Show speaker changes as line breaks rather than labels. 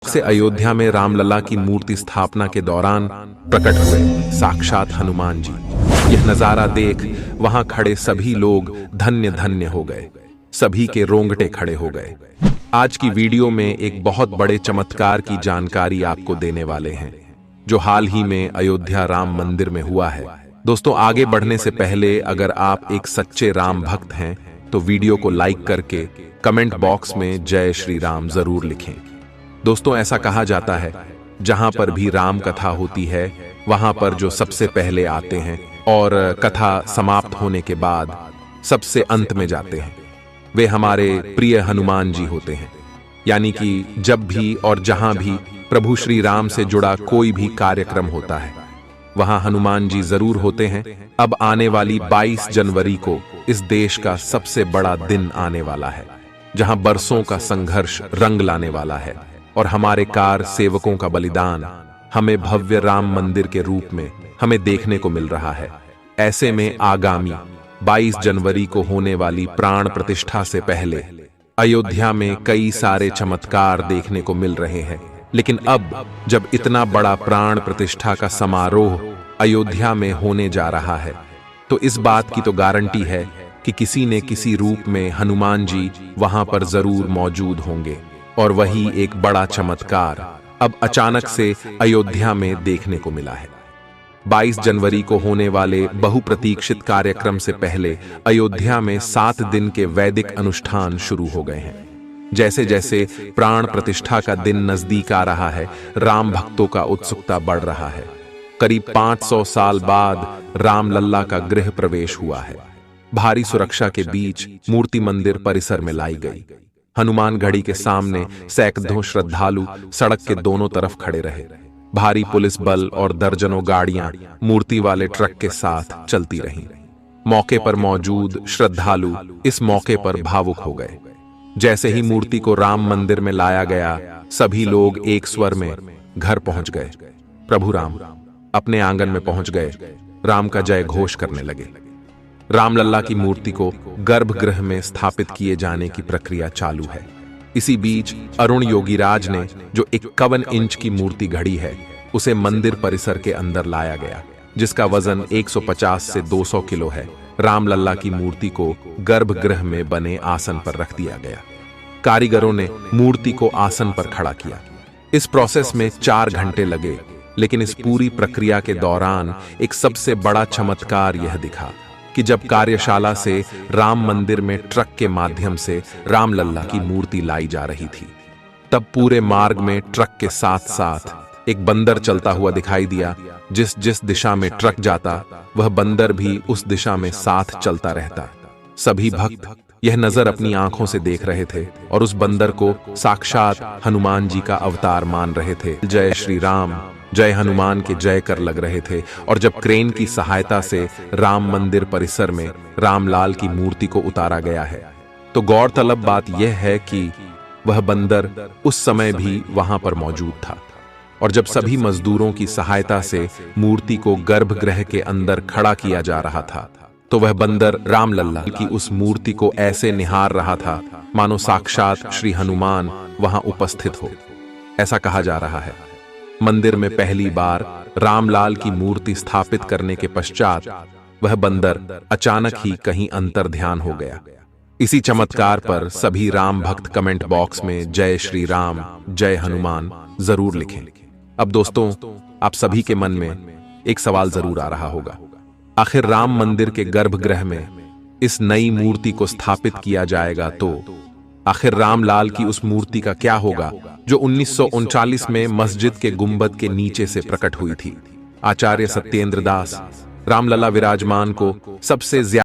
से अयोध्या में रामलला की मूर्ति स्थापना के दौरान प्रकट हुए साक्षात हनुमान जी। यह नजारा देख वहां खड़े सभी लोग धन्य धन्य हो गए, सभी के रोंगटे खड़े हो गए। आज की वीडियो में एक बहुत बड़े चमत्कार की जानकारी आपको देने वाले हैं, जो हाल ही में अयोध्या राम मंदिर में हुआ है। दोस्तों, आगे बढ़ने से पहले अगर आप एक सच्चे राम भक्त हैं तो वीडियो को लाइक करके कमेंट बॉक्स में जय श्री राम जरूर लिखें। दोस्तों, ऐसा कहा जाता है जहां पर भी राम कथा होती है वहां पर जो सबसे पहले आते हैं और कथा समाप्त होने के बाद सबसे अंत में जाते हैं, वे हमारे प्रिय हनुमान जी होते हैं। यानी कि जब भी और जहां भी प्रभु श्री राम से जुड़ा कोई भी कार्यक्रम होता है वहां हनुमान जी जरूर होते हैं। अब आने वाली 22 जनवरी को इस देश का सबसे बड़ा दिन आने वाला है, जहां बरसों का संघर्ष रंग लाने वाला है और हमारे कार सेवकों का बलिदान हमें भव्य राम मंदिर के रूप में हमें देखने को मिल रहा है। ऐसे में आगामी 22 जनवरी को होने वाली प्राण प्रतिष्ठा से पहले अयोध्या में कई सारे चमत्कार देखने को मिल रहे हैं। लेकिन अब जब इतना बड़ा प्राण प्रतिष्ठा का समारोह अयोध्या में होने जा रहा है तो इस बात की तो गारंटी है कि किसी न किसी रूप में हनुमान जी वहां पर जरूर मौजूद होंगे। और वही एक बड़ा चमत्कार अब अचानक से अयोध्या में देखने को मिला है। 22 जनवरी को होने वाले बहुप्रतीक्षित कार्यक्रम से पहले अयोध्या में 7 दिन के वैदिक अनुष्ठान शुरू हो गए हैं। जैसे जैसे प्राण प्रतिष्ठा का दिन नजदीक आ रहा है, राम भक्तों का उत्सुकता बढ़ रहा है। करीब 500 साल बाद रामलला का गृह प्रवेश हुआ है। भारी सुरक्षा के बीच मूर्ति मंदिर परिसर में लाई गई। हनुमान गढ़ी के सामने सैकड़ों श्रद्धालु सड़क के दोनों तरफ खड़े रहे। भारी पुलिस बल और दर्जनों गाड़ियां मूर्ति वाले ट्रक के साथ चलती रहीं। मौके पर मौजूद श्रद्धालु इस मौके पर भावुक हो गए। जैसे ही मूर्ति को राम मंदिर में लाया गया, सभी लोग एक स्वर में घर पहुंच गए। प्रभु राम अपने आंगन में पहुंच गए, राम का जय घोष करने लगे। रामलला की मूर्ति को गर्भगृह में स्थापित किए जाने की प्रक्रिया चालू है। इसी बीच अरुण योगीराज ने जो 51 इंच की मूर्ति घड़ी है उसे मंदिर परिसर के अंदर लाया गया, जिसका वजन 150 से 200 किलो है। रामलला की मूर्ति को गर्भगृह में बने आसन पर रख दिया गया। कारीगरों ने मूर्ति को आसन पर खड़ा किया। इस प्रोसेस में 4 घंटे लगे, लेकिन इस पूरी प्रक्रिया के दौरान एक सबसे बड़ा चमत्कार यह दिखा कि जब कार्यशाला से राम मंदिर में ट्रक के माध्यम से रामलला की मूर्ति लाई जा रही थी, तब पूरे मार्ग में ट्रक के साथ साथ एक बंदर चलता हुआ दिखाई दिया। जिस दिशा में ट्रक जाता वह बंदर भी उस दिशा में साथ चलता रहता। सभी भक्त यह नजर अपनी आंखों से देख रहे थे और उस बंदर को साक्षात हनुमान जी का अवतार मान रहे थे। जय श्री राम, जय हनुमान के जय कर लग रहे थे। और जब क्रेन की सहायता से राम मंदिर परिसर में रामलाल की मूर्ति को उतारा गया है तो गौरतलब बात यह है कि वह बंदर उस समय भी वहां पर मौजूद था। और जब सभी मजदूरों की सहायता से मूर्ति को गर्भगृह के अंदर खड़ा किया जा रहा था तो वह बंदर रामलला की उस मूर्ति को ऐसे निहार रहा था मानो साक्षात श्री हनुमान वहां उपस्थित हो। ऐसा कहा जा रहा है मंदिर में पहली बार रामलाल की मूर्ति स्थापित करने के पश्चात वह बंदर अचानक ही कहीं अंतर ध्यान हो गया। इसी चमत्कार पर सभी राम भक्त कमेंट बॉक्स में जय श्री राम, जय हनुमान जरूर लिखें। अब दोस्तों, आप सभी के मन में एक सवाल जरूर आ रहा होगा, आखिर राम मंदिर के गर्भगृह में इस नई मूर्ति को स्थापित किया जाएगा तो आखिर रामलाल की उस मूर्ति का क्या होगा जो 1939 में मस्जिद के गुंबद के नीचे से प्रकट हुई थी। आचार्य सत्येंद्र दास रामलला विराजमान को सबसे ज्यादा